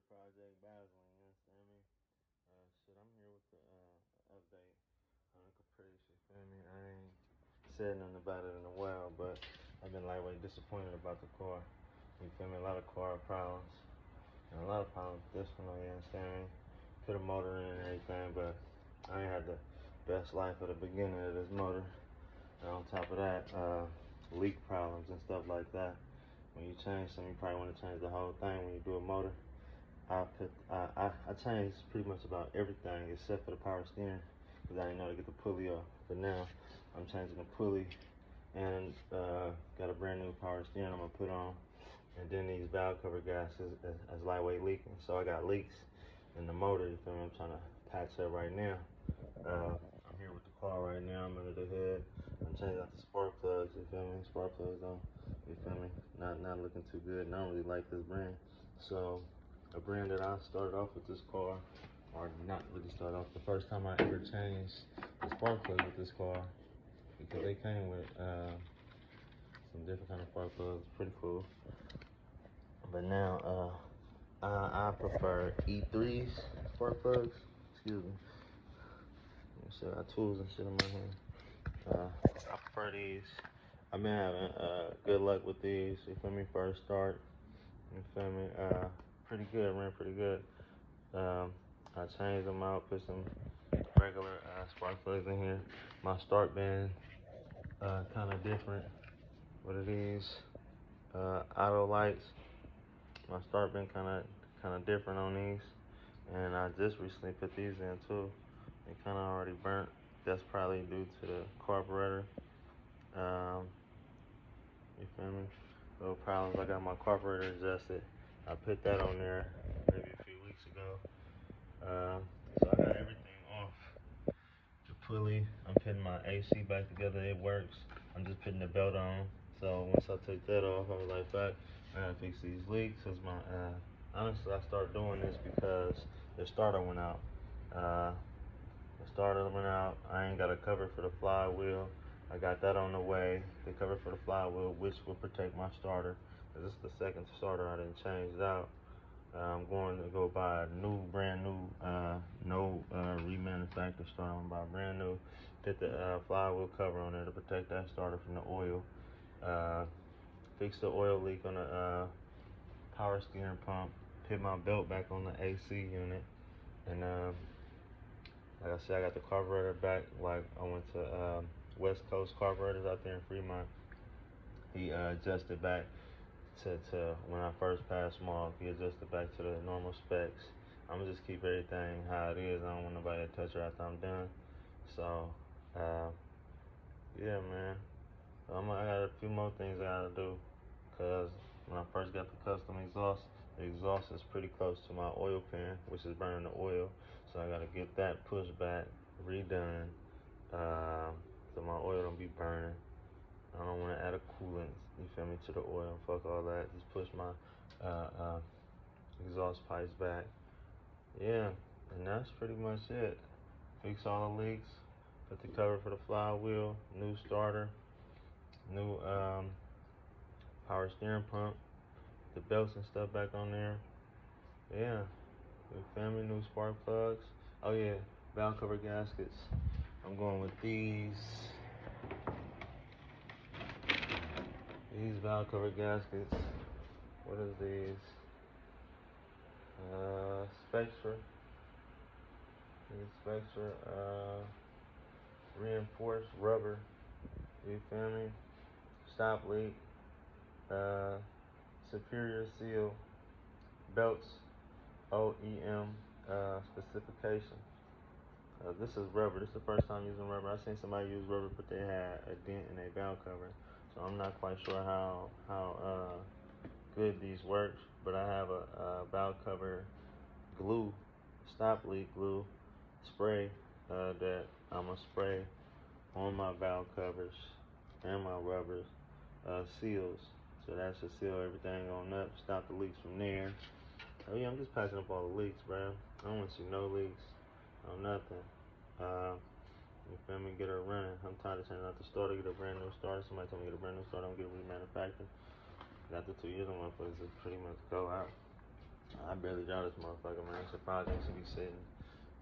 Project Battling, you understand me? Shit, I'm here with the update on the caprice, you feel me? I ain't said nothing about it in a while, but I've been lightweight disappointed about the car. You feel me? A lot of car problems. And a lot of problems with this one, you understand me? Put a motor in and everything, but I ain't had the best life at the beginning of this motor. And on top of that, leak problems and stuff like that. When you change something, you probably want to change the whole thing when you do a motor. I changed pretty much about everything except for the power steering because I didn't know how to get the pulley off. But now I'm changing the pulley and got a brand new power steering I'm gonna put on. And then these valve cover gaskets is lightweight leaking. So I got leaks in the motor, you feel me? I'm trying to patch up right now. I'm here with the car right now, I'm under the hood. I'm changing out the spark plugs, you feel me? Spark plugs don't, you feel me? Not looking too good, and I don't really like this brand. So a brand that I started off with this car, or not really started off, the first time I ever changed the spark plugs with this car, because they came with some different kind of spark plugs, pretty cool. But now I prefer E3's spark plugs, excuse me. So I got tools and shit in my hand. I prefer these. I've been having good luck with these. You feel me? First start. You feel me? Pretty good. Ran pretty good. I changed them out. Put some regular spark plugs in here. My start band kind of different. What are these? Auto lights. My start band kind of different on these. And I just recently put these in too. They kind of already burnt. That's probably due to the carburetor. You feel me? No problems. I got my carburetor adjusted. I put that on there maybe a few weeks ago. So I got everything off. The pulley, I'm putting my AC back together. It works. I'm just putting the belt on. So once I take that off, I was like, fuck, I gotta fix these leaks. Cause my honestly, I started doing this because the starter went out. The starter went out. I ain't got a cover for the flywheel. I got that on the way. The cover for the flywheel, which will protect my starter. This is the second starter I didn't change it out. I'm going to go buy a new, brand new, no remanufactured starter. I'm going to buy brand new. Put the flywheel cover on there to protect that starter from the oil. Fix the oil leak on the power steering pump. Put my belt back on the AC unit. And like I said, I got the carburetor back. Like I went to West Coast carburetors out there in Fremont. He adjusted back to when I first passed them off. He adjusted back to the normal specs. I'm gonna just keep everything how it is. I don't want nobody to touch it after I'm done. So yeah, man. I got a few more things I gotta do. Cause when I first got the custom exhaust, the exhaust is pretty close to my oil pan, which is burning the oil. So I gotta get that pushed back, redone, so my oil don't be burning. I don't want to add a coolant, you feel me, to the oil. Fuck all that. Just push my exhaust pipes back. Yeah, and that's pretty much it. Fix all the leaks, put the cover for the flywheel, new starter, new power steering pump, the belts and stuff back on there. Yeah, new family, new spark plugs. Oh yeah, valve cover gaskets. I'm going with these valve cover gaskets. What is these? Spectra. These Spectra reinforced rubber. You feel me? Stop leak. Superior seal belts. OEM specification. This is rubber. This is the first time using rubber. I seen somebody use rubber, but they had a dent in their valve cover. So I'm not quite sure how good these work. But I have a valve cover glue, stop leak glue spray that I'm gonna spray on my valve covers and my rubbers seals. So that should seal everything on up, stop the leaks from there. Oh yeah, I'm just patching up all the leaks, bro. I don't want to see no leaks, no nothing. You feel me? Get her running. I'm tired of changing out the starter, get a brand new starter. Somebody told me to get a brand new starter, I'm gonna get it remanufactured. Got the 2 years on my place to pretty much go out. I barely draw this motherfucker, man. It's a project to be sitting.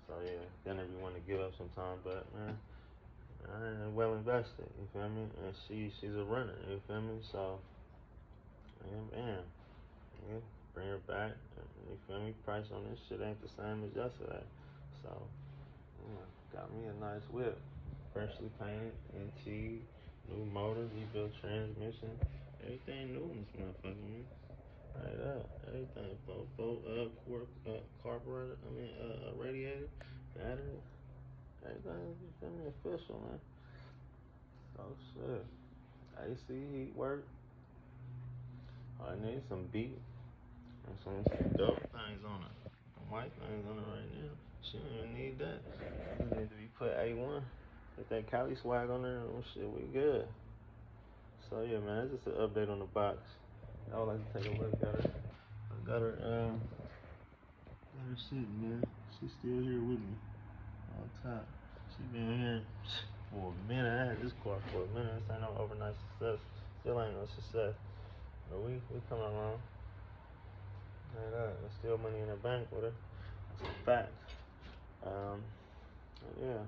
So yeah, then we want to give up sometime, but man, I ain't well invested. You feel me? And she's a runner. You feel me? So man, yeah, bring her back. You feel me? Price on this shit ain't the same as yesterday. So yeah, got me a nice whip, freshly painted, NT, new motor, rebuilt transmission, everything new in this motherfucker, man. Right up, everything. Carburetor. Radiator, battery, everything. You feel me? Official, man. Oh shit. AC heat work. I need some beat and some dope things on it. Some white things on it right now. She don't even need that. It need to be put A1. Get that Cali swag on there. Oh shit, we good. So yeah, man, it's just an update on the box. I would like to take a look at her. I got her sitting, man. She's still here with me on top. She been here for a minute. I had this car for a minute. This ain't no overnight success. Still ain't no success. But we coming along. There's still money in the bank with her. That's a fact. Yeah.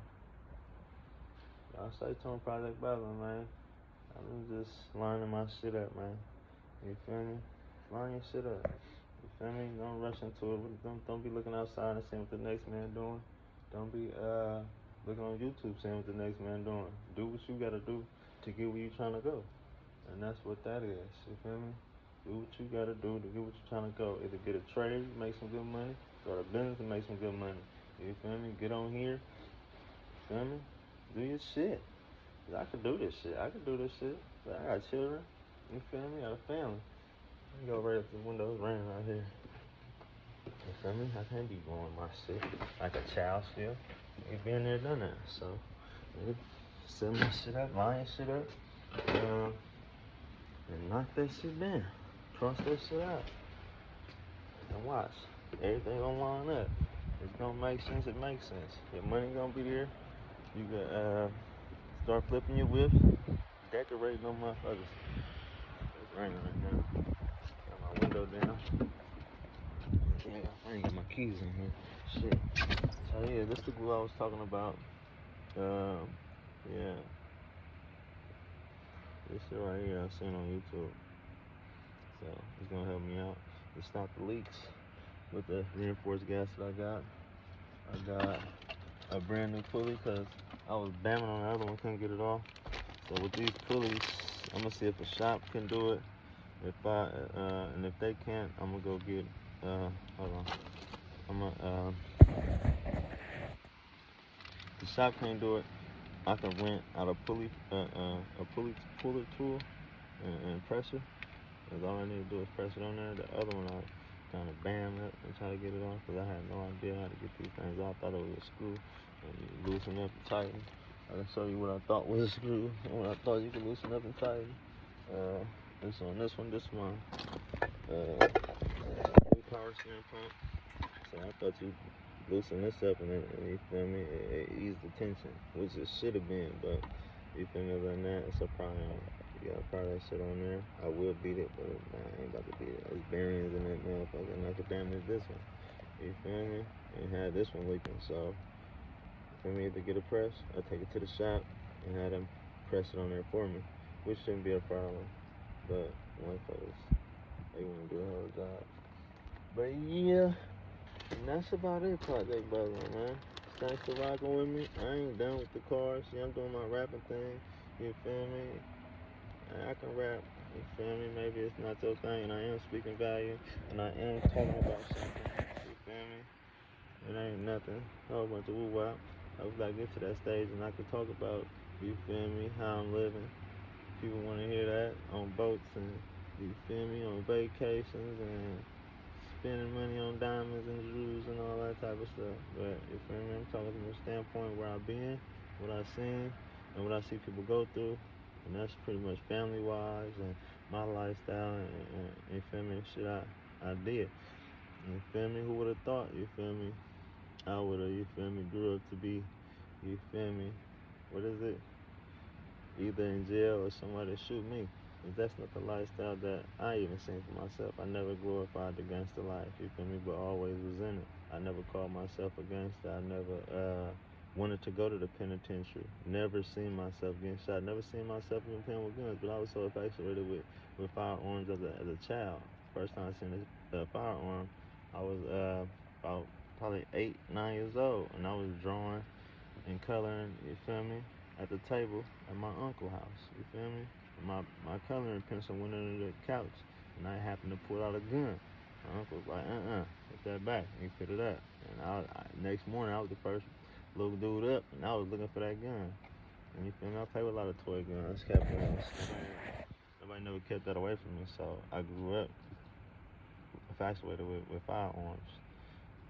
Y'all stay tuned, Project Battle, man. I'm just lining my shit up, man. You feel me? Line your shit up. You feel me? Don't rush into it. Don't be looking outside and seeing what the next man doing. Don't be looking on YouTube seeing what the next man doing. Do what you gotta do to get where you trying to go. And that's what that is. You feel me? Do what you gotta do to get what you're trying to go. Either get a trade, make some good money, start a business and make some good money. You feel me? Get on here. You feel me? Do your shit. I could do this shit. I could do this shit. But I got children. You feel me? I got a family. I can go right up to the window. It's raining out here. You feel me? I can't be going my shit like a child still. You been there, done that. So, set my shit up, line shit up, and knock that shit down. Cross that shit out. And watch. Everything gonna line up. It's gonna make sense. It makes sense. Your money gonna be there. You can start flipping your whips, decorating them motherfuckers. It's raining right now. Got my window down. Yeah, I ain't got my keys in here. Shit. So yeah, this is the glue I was talking about. Yeah. This shit right here I seen on YouTube. So it's gonna help me out to stop the leaks with the reinforced gas that I got. I got a brand new pulley because I was bamming on the other one, couldn't get it off. So with these pulleys, I'm gonna see if the shop can do it. And if they can't, I'm gonna go get hold on. The shop can't do it. I can rent out a pulley tool and pressure. Cause all I need to do is press it on there. The other one I kind of bam it and try to get it off because I had no idea how to get these things off. I thought it was a screw and you loosen up and tighten. I can show you what I thought was a screw and what I thought you could loosen up and tighten. This one, new power steering pump. So I thought you loosen this up and then, you feel me, it eased the tension, which it should have been, but you feel me, other than that, it's a pry on. You gotta pry that shit on there. I will beat it, but nah, I ain't about to beat it. There's bearings in that motherfucker, and I could damage this one. You feel me? And had this one leaking, so for me to get a press, I take it to the shop and have them press it on there for me, which shouldn't be a problem. But motherfuckers, they wanna do a whole job. But yeah. And that's about it, Project Brother, man. Thanks for rocking with me. I ain't done with the car. See, I'm doing my rapping thing. You feel me? I can rap. You feel me? Maybe it's not your thing, and I am speaking value, and I am talking about something. You feel me? It ain't nothing. A whole bunch of woo-wop. I hope I get to that stage, and I can talk about, you feel me, how I'm living. People want to hear that on boats, and you feel me, on vacations, and spending money on diamonds and jewels and all that type of stuff. But you feel me? I'm talking from a standpoint where I've been, what I've seen, and what I see people go through. And that's pretty much family wise and my lifestyle and you feel me, shit I did. You feel me? Who would have thought, you feel me? I would have, you feel me, grew up to be, you feel me, what is it? Either in jail or somebody shoot me. That's not the lifestyle that I even seen for myself. I never glorified the gangster life, you feel me, but always was in it. I never called myself a gangster. I never wanted to go to the penitentiary. Never seen myself getting shot. Never seen myself even playing with guns, but I was so infatuated with firearms as a child. First time I seen a firearm, I was about probably 8, 9 years old, and I was drawing and coloring, you feel me, at the table at my uncle's house, you feel me? My coloring pencil went under the couch, and I happened to pull out a gun. My uncle was like, put that back. And he put it up. And next morning, I was the first little dude up, and I was looking for that gun. And you feel me? I played with a lot of toy guns, nobody never kept that away from me, so I grew up infatuated with firearms.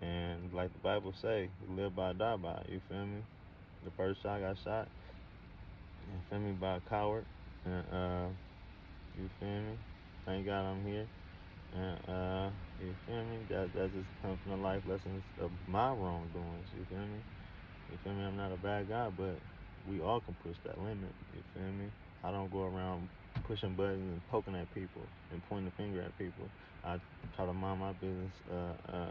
And like the Bible say, you live by, die by, you feel me? The first shot got shot, you feel me, by a coward. And you feel me? Thank God I'm here. And you feel me? That just comes from the life lessons of my wrongdoings, you feel me? You feel me? I'm not a bad guy, but we all can push that limit, you feel me? I don't go around pushing buttons and poking at people and pointing the finger at people. I try to mind my business I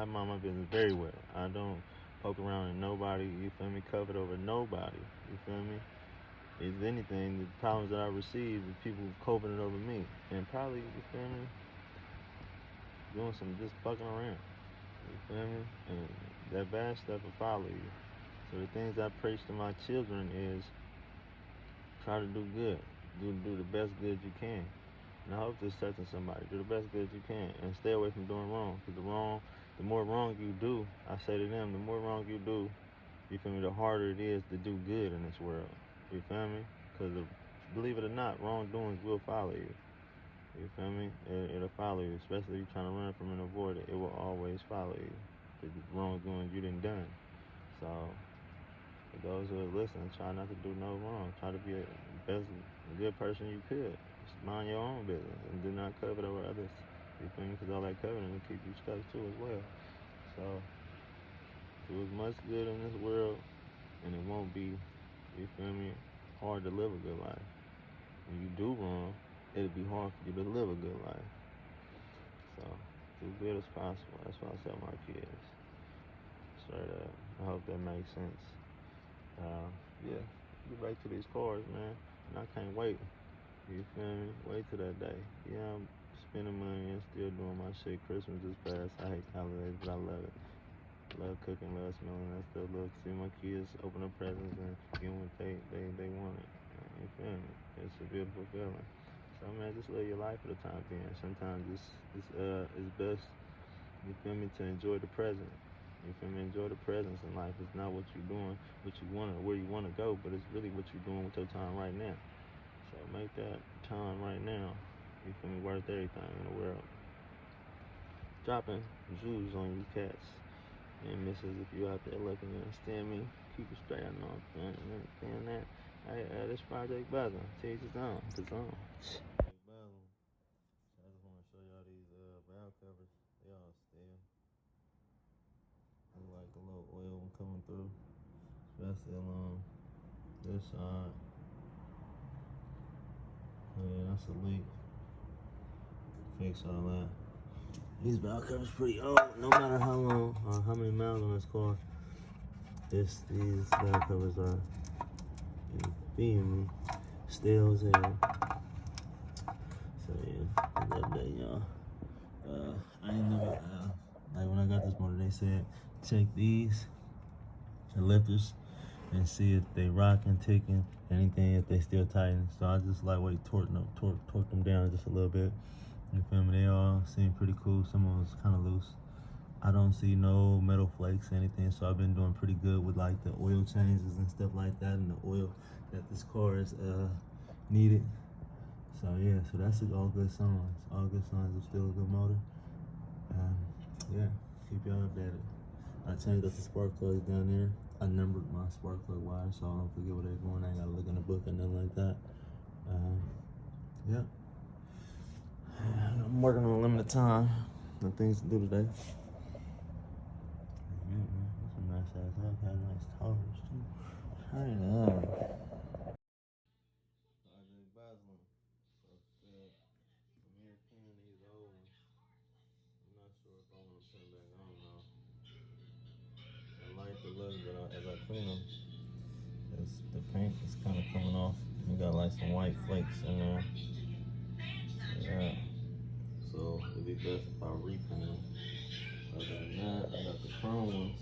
mind my business very well. I don't poke around at nobody, you feel me, covered over nobody, you feel me? If anything, the problems that I receive is people coping it over me. And probably, you feel me, doing some just fucking around. You feel me? And that bad stuff will follow you. So the things I preach to my children is try to do good. Do the best good you can. And I hope this touching somebody. Do the best good you can. And stay away from doing wrong. Because the more wrong you do, I say to them, the more wrong you do, you feel me, the harder it is to do good in this world. You feel me? Because believe it or not, wrongdoings will follow you. You feel me? It'll follow you, especially if you're trying to run from and avoid it. It will always follow you. Because the wrongdoings you done done. So, for those who are listening, try not to do no wrong. Try to be a good person you could. Just mind your own business and do not covet over others. You feel me? Because all that coveting will keep you stuck too as well. So, do as much good in this world, and it won't be, you feel me, hard to live a good life. When you do wrong, it'll be hard for you to live a good life. So, do good as possible. That's what I tell my kids. Straight up. I hope that makes sense. Yeah, get back to these cars, man. And I can't wait. You feel me? Wait till that day. Yeah, I'm spending money and still doing my shit. Christmas is past. I hate holidays, but I love it. Love cooking, love smelling that stuff. Love to see my kids open up presents and get what they wanted. You feel me? It's a beautiful feeling. So man, just live your life for the time being. Sometimes it's best, you feel me, to enjoy the present. You feel me? Enjoy the presence in life. It's not what you're doing, what you want, or where you want to go, but it's really what you're doing with your time right now. So make that time right now, you feel me, worth everything in the world. Dropping jewels on you cats and misses if you out there looking to understand me. Keep it straight. I know I'm understand that. Hey, this Project Buzzer. Teach his own. His own. Project Buzzer. I just want to show y'all these valve covers. They all still. Look like a little oil coming through. Especially along this side. Oh yeah, that's a leak. Fix all that. These valve covers pretty old. No matter how long or how many miles on this car, these valve covers are, you feel me, stale as hell. So yeah, good update, y'all. I ain't never like when I got this motor, they said check these lifters and see if they rocking, ticking, anything, if they still tighten. So I just lightweight torque them down just a little bit. You feel me? They all seem pretty cool. Some of them's kind of loose. I don't see no metal flakes or anything, so I've been doing pretty good with like the oil changes and stuff like that, and the oil that this car is needed. So yeah, so that's all good signs. All good signs of still a good motor. Yeah, keep y'all updated. I changed up the spark plugs down there. I numbered my spark plug wires so I don't forget where they're going. I ain't gotta look in the book or nothing like that. Yeah. I'm working on limited time. No things to do today. Yeah, man, that's a nice ass house. Had nice towers too. Turn it up. if I want to put them back on though. I like the look, but as I clean them, the paint is kind of coming off. You got like some white flakes in there. So, yeah. So it'd be best if I repaint them. Other than that, I got the chrome ones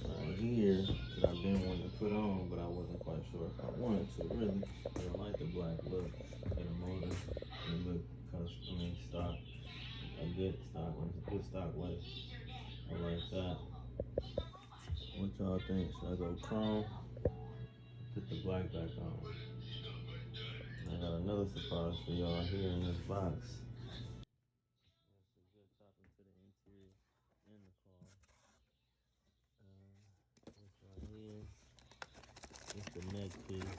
right here that I've been wanting to put on, but I wasn't quite sure if I wanted to really. But I like the black look, get a motor, and look stock, a good stock way. I like that. What y'all think? Should I go chrome? Put the black back on. And I got another surprise for y'all here in this box. That's a good top into the interior and the car. This right here. It's the neck piece.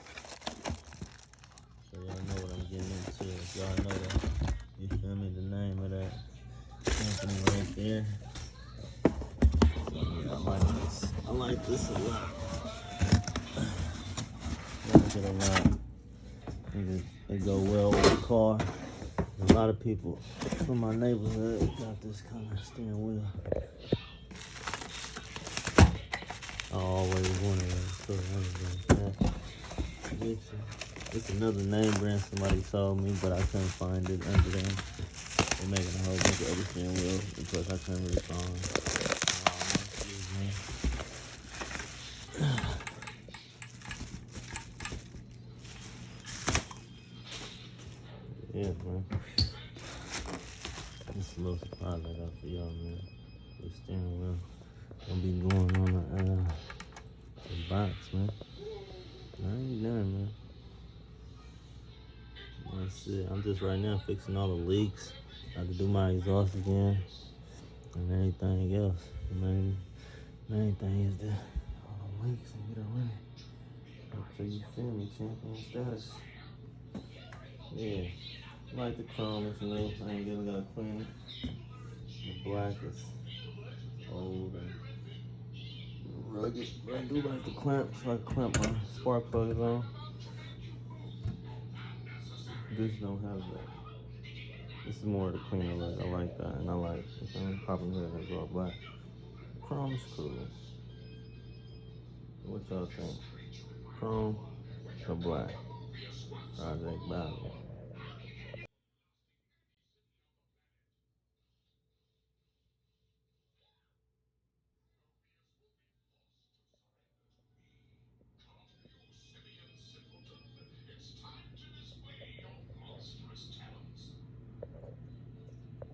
So y'all know what I'm getting into. If y'all know that, you feel me, the name of that company right there. So yeah, I like this. I like this a lot. I like it a lot. It go well with the car. A lot of people from my neighborhood got this kind of steering wheel. I always wanted it. It's another name brand somebody sold me, but I couldn't find it under them. They're making a whole bunch of other steering wheels, because I couldn't really find. Excuse me. Yeah, man. It's a little surprise I got for y'all, man. The steering wheel gonna be going on the box, man. I ain't done, man. That's it. I'm just right now fixing all the leaks. I have to do my exhaust again and everything else. The main thing is the all the leaks and get it running. So you feel me, champion status. Yeah, like the chrome is new. I ain't gonna gotta clean it. The black is old and rugged. But I do like the clamp, so I can clamp my spark plugs on. This don't have that. This is more of the cleaner look. I like that, and I like popping hood as well. Black. Chrome is cool. What y'all think? Chrome or black? Project Battle.